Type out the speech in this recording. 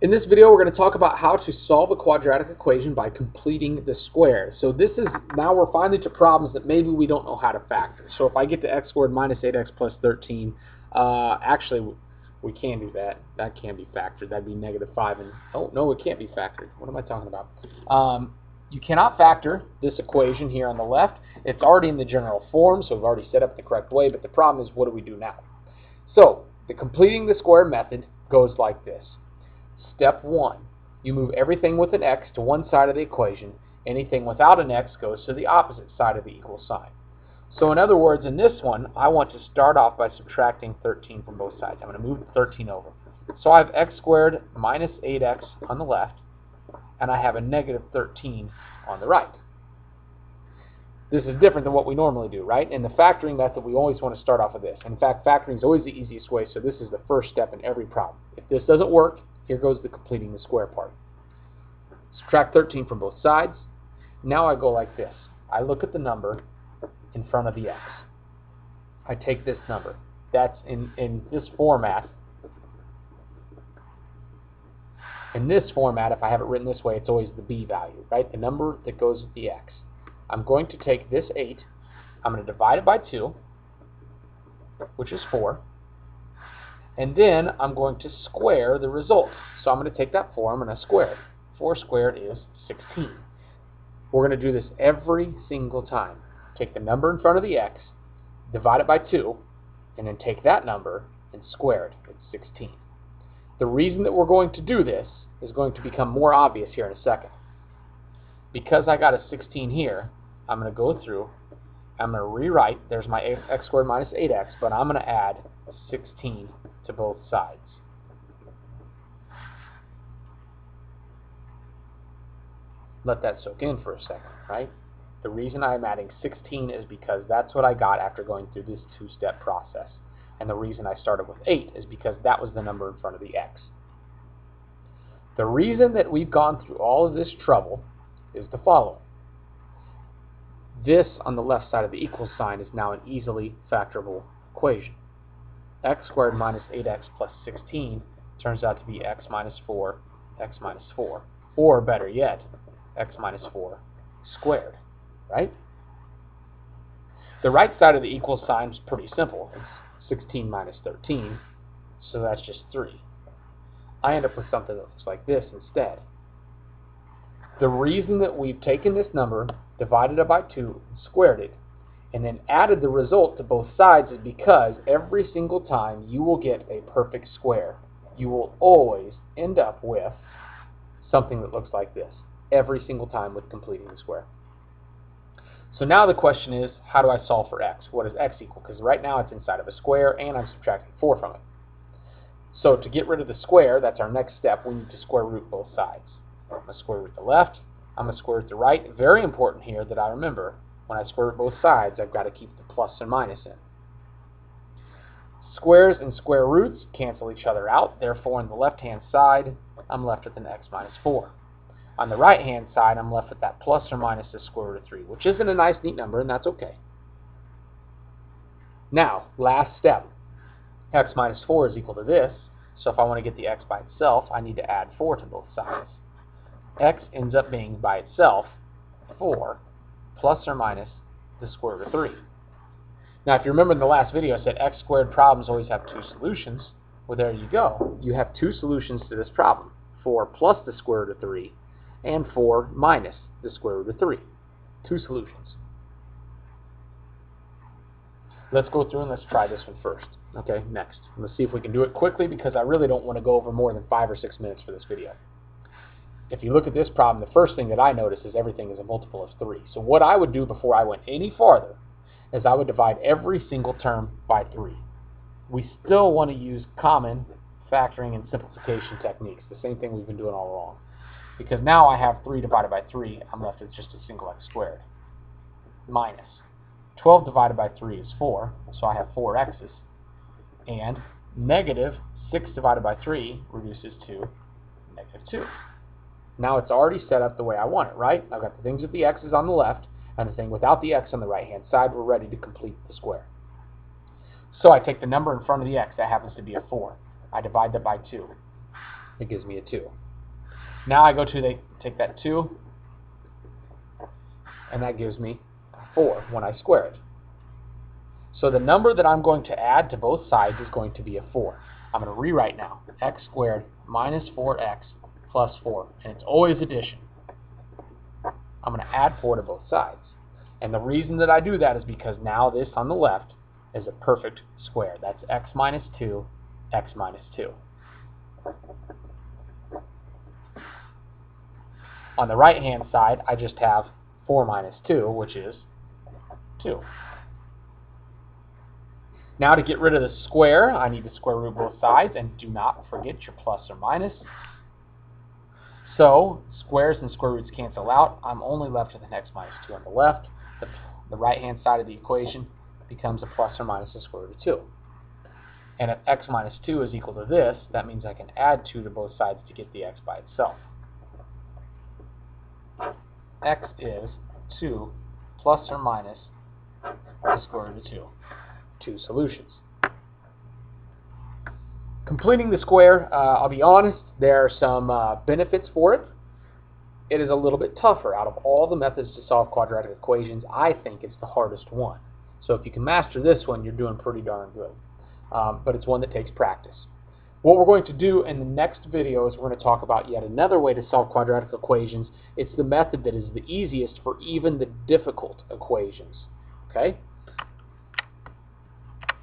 In this video, we're going to talk about how to solve a quadratic equation by completing the square. So now we're finally to problems that maybe we don't know how to factor. So if I get to x squared minus 8x plus 13, actually we can do that. That can be factored. That'd be negative 5. And oh no, it can't be factored. What am I talking about? You cannot factor this equation here on the left. It's already in the general form, so we've already set up the correct way. But the problem is, what do we do now? So the completing the square method goes like this. Step 1, you move everything with an x to one side of the equation. Anything without an x goes to the opposite side of the equal sign. So in other words, in this one, I want to start off by subtracting 13 from both sides. I'm going to move the 13 over. So I have x squared minus 8x on the left, and I have a negative 13 on the right. This is different than what we normally do, right? In the factoring method, we always want to start off with this. In fact, factoring is always the easiest way, so this is the first step in every problem. If this doesn't work, here goes the completing the square part. Subtract 13 from both sides. Now I go like this. I look at the number in front of the x. I take this number. That's in this format. In this format, if I have it written this way, it's always the b value, right? The number that goes with the x. I'm going to take this 8. I'm going to divide it by 2, which is 4. And then I'm going to square the result. So I'm going to take that 4, I'm going to square it. 4 squared is 16. We're going to do this every single time. Take the number in front of the x, divide it by 2, and then take that number and square it. It's 16. The reason that we're going to do this is going to become more obvious here in a second. Because I got a 16 here, I'm going to go through, I'm going to rewrite, there's my x squared minus 8x, but I'm going to add 16 to both sides. Let that soak in for a second, right? The reason I'm adding 16 is because that's what I got after going through this two-step process. And the reason I started with 8 is because that was the number in front of the x. The reason that we've gone through all of this trouble is the following. This on the left side of the equal sign is now an easily factorable equation. X squared minus 8x plus 16 turns out to be x minus 4, x minus 4. Or better yet, x minus 4 squared, right? The right side of the equal sign is pretty simple. It's 16 minus 13, so that's just 3. I end up with something that looks like this instead. The reason that we've taken this number, divided it by 2, squared it, and then added the result to both sides is because every single time you will get a perfect square. You will always end up with something that looks like this every single time with completing the square. So now the question is, how do I solve for x? What does x equal? Because right now it's inside of a square and I'm subtracting 4 from it. So to get rid of the square, that's our next step, we need to square root both sides. I'm going to square root the left, I'm going to square root the right. Very important here that I remember, when I square root both sides, I've got to keep the plus and minus in. Squares and square roots cancel each other out. Therefore, on the left-hand side, I'm left with an x minus 4. On the right-hand side, I'm left with that plus or minus the square root of 3, which isn't a nice, neat number, and that's okay. Now, last step. X minus 4 is equal to this, so if I want to get the x by itself, I need to add 4 to both sides. X ends up being, by itself, 4 plus or minus the square root of 3. Now, if you remember in the last video, I said x squared problems always have 2 solutions. Well, there you go. You have 2 solutions to this problem. 4 plus the square root of 3 and 4 minus the square root of 3. 2 solutions. Let's go through and let's try this one first. Okay, next. Let's see if we can do it quickly because I really don't want to go over more than 5 or 6 minutes for this video. If you look at this problem, the first thing that I notice is everything is a multiple of 3. So what I would do before I went any farther is I would divide every single term by 3. We still want to use common factoring and simplification techniques, the same thing we've been doing all along. Because now I have 3 divided by 3, I'm left with just a single x squared. Minus 12 divided by 3 is 4, so I have 4 x's. And negative 6 divided by 3 reduces to negative 2. Now it's already set up the way I want it, right? I've got the things with the x's on the left and the thing without the x on the right-hand side. We're ready to complete the square. So I take the number in front of the x, that happens to be a 4. I divide that by 2. It gives me a 2. Now I go to take that 2, and that gives me 4 when I square it. So the number that I'm going to add to both sides is going to be a 4. I'm going to rewrite now. X squared minus 4x plus 4. And it's always addition. I'm going to add 4 to both sides. And the reason that I do that is because now this on the left is a perfect square. That's x minus 2, x minus 2. On the right-hand side, I just have 4 minus 2, which is 2. Now to get rid of the square, I need to square root both sides, and do not forget your plus or minus. So, squares and square roots cancel out. I'm only left with an x minus 2 on the left. The right-hand side of the equation becomes a plus or minus the square root of 2. And if x minus 2 is equal to this, that means I can add 2 to both sides to get the x by itself. X is 2 plus or minus the square root of 2. 2 solutions. Completing the square, I'll be honest, there are some benefits for it. It is a little bit tougher. Out of all the methods to solve quadratic equations, I think it's the hardest one. So if you can master this one, you're doing pretty darn good. But it's one that takes practice. What we're going to do in the next video is we're going to talk about yet another way to solve quadratic equations. It's the method that is the easiest for even the difficult equations. Okay?